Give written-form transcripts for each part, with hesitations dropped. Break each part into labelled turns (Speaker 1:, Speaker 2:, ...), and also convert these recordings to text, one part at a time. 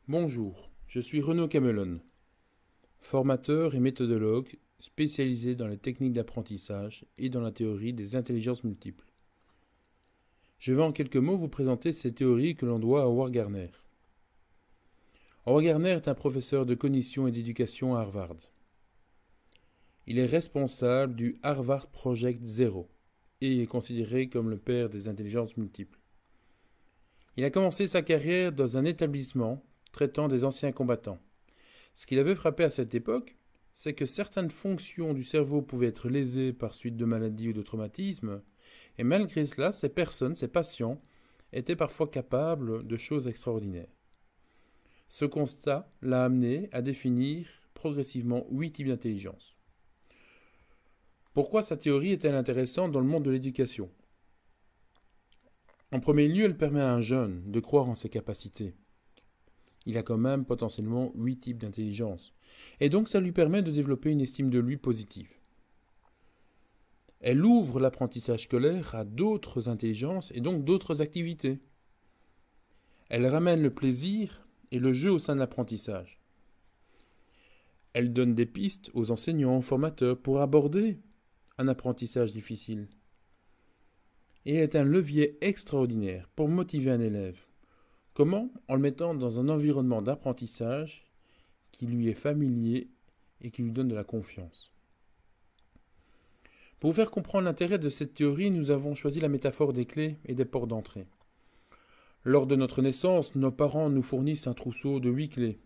Speaker 1: Bonjour, je suis Renaud Camelon, formateur et méthodologue spécialisé dans les techniques d'apprentissage et dans la théorie des intelligences multiples. Je vais en quelques mots vous présenter ces théories que l'on doit à Howard Gardner. Howard Gardner est un professeur de cognition et d'éducation à Harvard. Il est responsable du Harvard Project Zero et est considéré comme le père des intelligences multiples. Il a commencé sa carrière dans un établissement traitant des anciens combattants. Ce qui l'avait frappé à cette époque, c'est que certaines fonctions du cerveau pouvaient être lésées par suite de maladies ou de traumatismes, et malgré cela, ces personnes, ces patients, étaient parfois capables de choses extraordinaires. Ce constat l'a amené à définir progressivement 8 types d'intelligence. Pourquoi sa théorie est-elle intéressante dans le monde de l'éducation? En premier lieu, elle permet à un jeune de croire en ses capacités. Il a quand même potentiellement 8 types d'intelligence. Et donc ça lui permet de développer une estime de lui positive. Elle ouvre l'apprentissage scolaire à d'autres intelligences et donc d'autres activités. Elle ramène le plaisir et le jeu au sein de l'apprentissage. Elle donne des pistes aux enseignants, aux formateurs pour aborder un apprentissage difficile. Et elle est un levier extraordinaire pour motiver un élève. Comment? En le mettant dans un environnement d'apprentissage qui lui est familier et qui lui donne de la confiance. Pour vous faire comprendre l'intérêt de cette théorie, nous avons choisi la métaphore des clés et des portes d'entrée. Lors de notre naissance, nos parents nous fournissent un trousseau de 8 clés.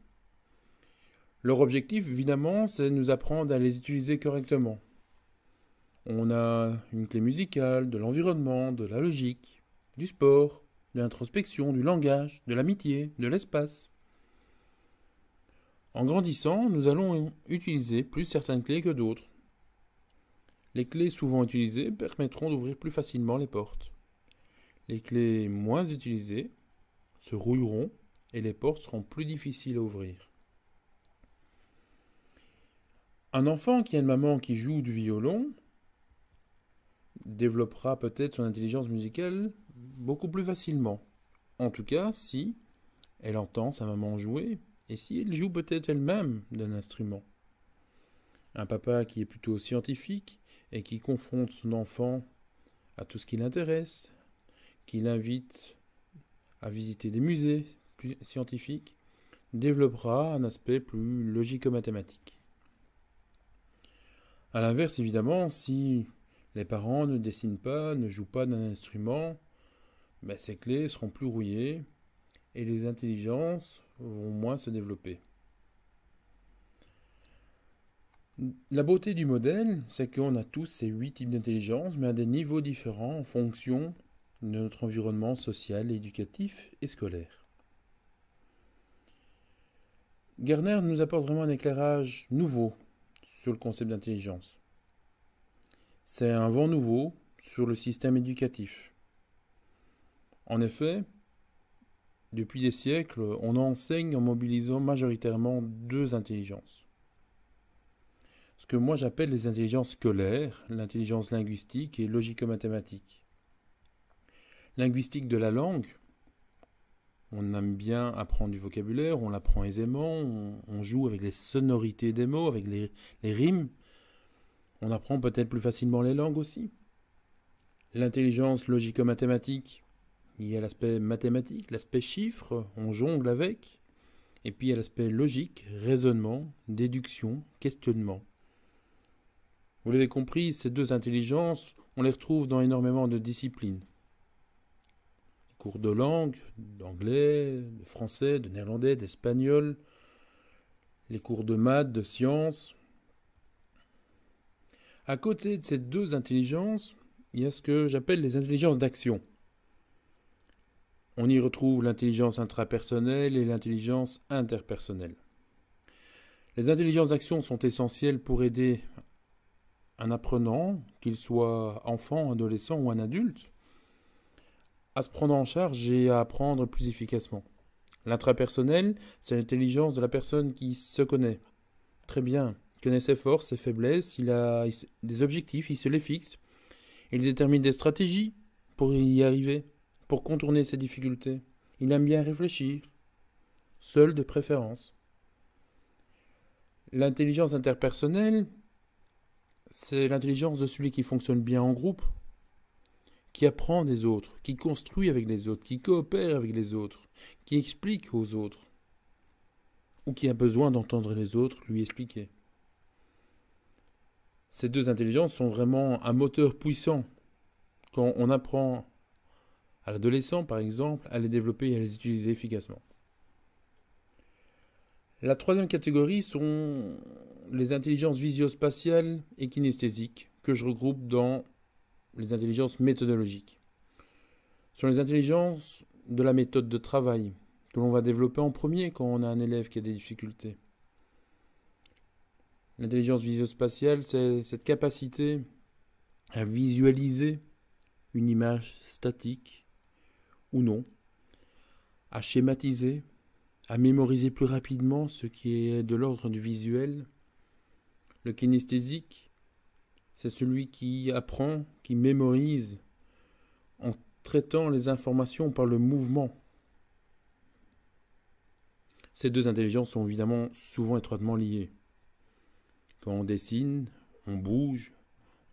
Speaker 1: Leur objectif, évidemment, c'est de nous apprendre à les utiliser correctement. On a une clé musicale, de l'environnement, de la logique, du sport, de l'introspection, du langage, de l'amitié, de l'espace. En grandissant, nous allons utiliser plus certaines clés que d'autres. Les clés souvent utilisées permettront d'ouvrir plus facilement les portes. Les clés moins utilisées se rouilleront et les portes seront plus difficiles à ouvrir. Un enfant qui a une maman qui joue du violon développera peut-être son intelligence musicale beaucoup plus facilement. En tout cas, si elle entend sa maman jouer et si elle joue peut-être elle-même d'un instrument. Un papa qui est plutôt scientifique et qui confronte son enfant à tout ce qui l'intéresse, qui l'invite à visiter des musées scientifiques, développera un aspect plus logico-mathématique. A l'inverse, évidemment, si les parents ne dessinent pas, ne jouent pas d'un instrument, ces clés seront plus rouillées et les intelligences vont moins se développer. La beauté du modèle, c'est qu'on a tous ces 8 types d'intelligence, mais à des niveaux différents en fonction de notre environnement social, éducatif et scolaire. Gardner nous apporte vraiment un éclairage nouveau sur le concept d'intelligence. C'est un vent nouveau sur le système éducatif. En effet, depuis des siècles, on enseigne en mobilisant majoritairement 2 intelligences. Ce que moi j'appelle les intelligences scolaires, l'intelligence linguistique et logico-mathématique. Linguistique de la langue, on aime bien apprendre du vocabulaire, on l'apprend aisément, on joue avec les sonorités des mots, avec les rimes. On apprend peut-être plus facilement les langues aussi. L'intelligence logico-mathématique, il y a l'aspect mathématique, l'aspect chiffre, on jongle avec. Et puis il y a l'aspect logique, raisonnement, déduction, questionnement. Vous l'avez compris, ces 2 intelligences, on les retrouve dans énormément de disciplines. Les cours de langue, d'anglais, de français, de néerlandais, d'espagnol, les cours de maths, de sciences. À côté de ces 2 intelligences, il y a ce que j'appelle les intelligences d'action. On y retrouve l'intelligence intrapersonnelle et l'intelligence interpersonnelle. Les intelligences d'action sont essentielles pour aider un apprenant, qu'il soit enfant, adolescent ou un adulte, à se prendre en charge et à apprendre plus efficacement. L'intrapersonnel, c'est l'intelligence de la personne qui se connaît très bien. Il connaît ses forces, ses faiblesses, il a des objectifs, il se les fixe. Il détermine des stratégies pour y arriver, pour contourner ses difficultés. Il aime bien réfléchir. seul de préférence. L'intelligence interpersonnelle, c'est l'intelligence de celui qui fonctionne bien en groupe, qui apprend des autres, qui construit avec les autres, qui coopère avec les autres, qui explique aux autres, ou qui a besoin d'entendre les autres lui expliquer. Ces deux intelligences sont vraiment un moteur puissant. Quand on apprend à l'adolescent, par exemple, à les développer et à les utiliser efficacement. La troisième catégorie sont les intelligences visio-spatiales et kinesthésiques, que je regroupe dans les intelligences méthodologiques. Ce sont les intelligences de la méthode de travail, que l'on va développer en premier quand on a un élève qui a des difficultés. L'intelligence visio-spatiale, c'est cette capacité à visualiser une image statique ou non, à schématiser, à mémoriser plus rapidement ce qui est de l'ordre du visuel. Le kinesthésique, c'est celui qui apprend, qui mémorise en traitant les informations par le mouvement. Ces deux intelligences sont évidemment souvent étroitement liées. Quand on dessine, on bouge,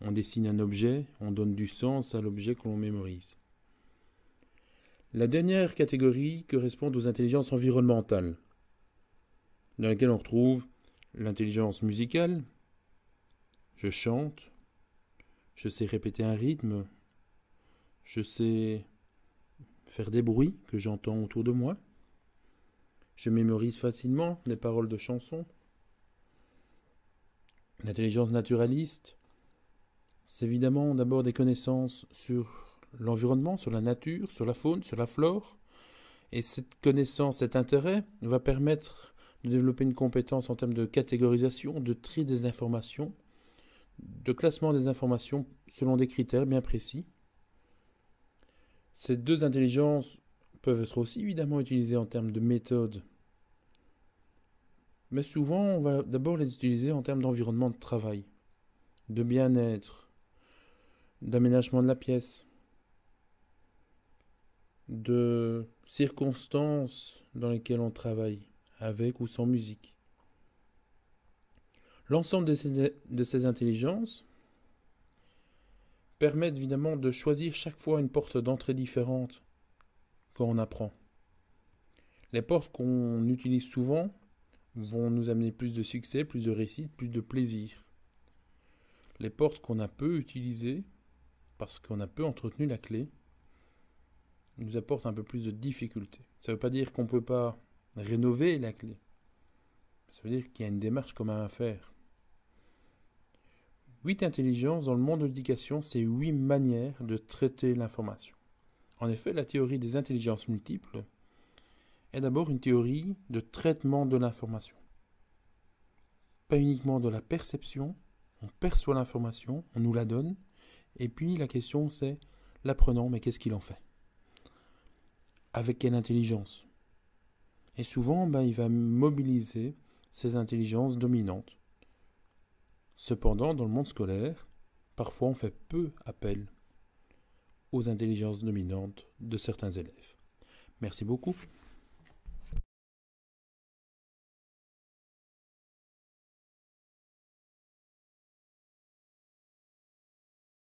Speaker 1: on dessine un objet, on donne du sens à l'objet que l'on mémorise. La dernière catégorie correspond aux intelligences environnementales, dans lesquelles on retrouve l'intelligence musicale. Je chante, je sais répéter un rythme, je sais faire des bruits que j'entends autour de moi, je mémorise facilement des paroles de chansons. L'intelligence naturaliste, c'est évidemment d'abord des connaissances sur l'environnement, sur la nature, sur la faune, sur la flore. Et cette connaissance, cet intérêt va permettre de développer une compétence en termes de catégorisation, de tri des informations, de classement des informations selon des critères bien précis. Ces deux intelligences peuvent être aussi évidemment utilisées en termes de méthode. Mais souvent, on va d'abord les utiliser en termes d'environnement de travail, de bien-être, d'aménagement de la pièce, de circonstances dans lesquelles on travaille, avec ou sans musique. L'ensemble de ces intelligences permettent évidemment de choisir chaque fois une porte d'entrée différente quand on apprend. Les portes qu'on utilise souvent vont nous amener plus de succès, plus de réussite, plus de plaisir. Les portes qu'on a peu utilisées, parce qu'on a peu entretenu la clé, nous apportent un peu plus de difficultés. Ça ne veut pas dire qu'on ne peut pas rénover la clé. Ça veut dire qu'il y a une démarche quand même à faire. 8 intelligences dans le monde de l'éducation, c'est 8 manières de traiter l'information. En effet, la théorie des intelligences multiples est d'abord une théorie de traitement de l'information. Pas uniquement de la perception, on perçoit l'information, on nous la donne, et puis la question c'est, l'apprenant, mais qu'est-ce qu'il en fait ? Avec quelle intelligence ? Et souvent, il va mobiliser ses intelligences dominantes. Cependant, dans le monde scolaire, parfois on fait peu appel aux intelligences dominantes de certains élèves. Merci beaucoup.